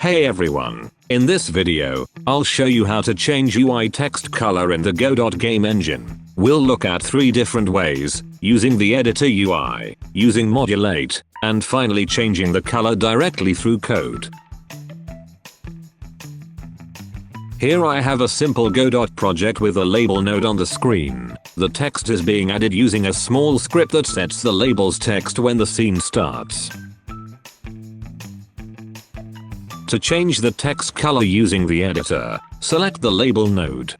Hey everyone, in this video, I'll show you how to change UI text color in the Godot game engine. We'll look at 3 different ways, using the editor UI, using Modulate, and finally changing the color directly through code. Here I have a simple Godot project with a label node on the screen. The text is being added using a small script that sets the label's text when the scene starts. To change the text color using the editor, select the label node.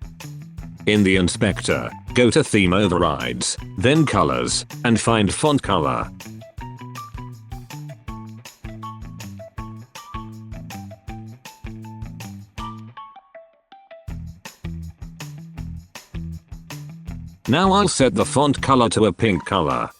In the inspector, go to Theme Overrides, then Colors, and find Font Color. Now I'll set the font color to a pink color.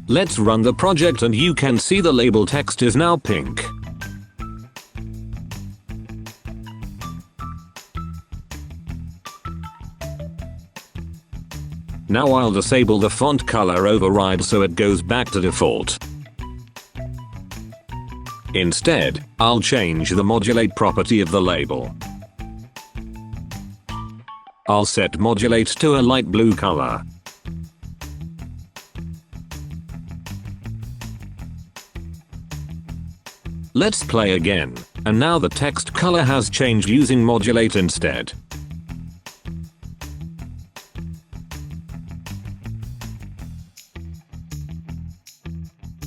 Let's run the project and you can see the label text is now pink. Now I'll disable the font color override so it goes back to default. Instead, I'll change the Modulate property of the label. I'll set Modulate to a light blue color. Let's play again, and now the text color has changed using Modulate instead.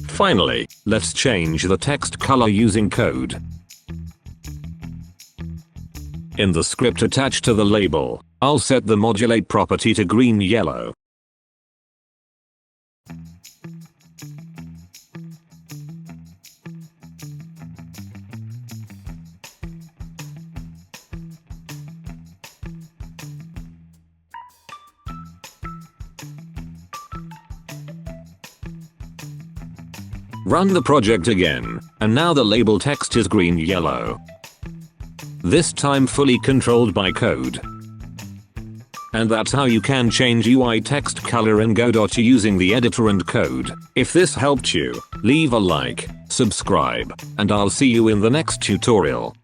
Finally, let's change the text color using code. In the script attached to the label, I'll set the Modulate property to green-yellow. Run the project again, and now the label text is green-yellow. This time fully controlled by code. And that's how you can change UI text color in Godot using the editor and code. If this helped you, leave a like, subscribe, and I'll see you in the next tutorial.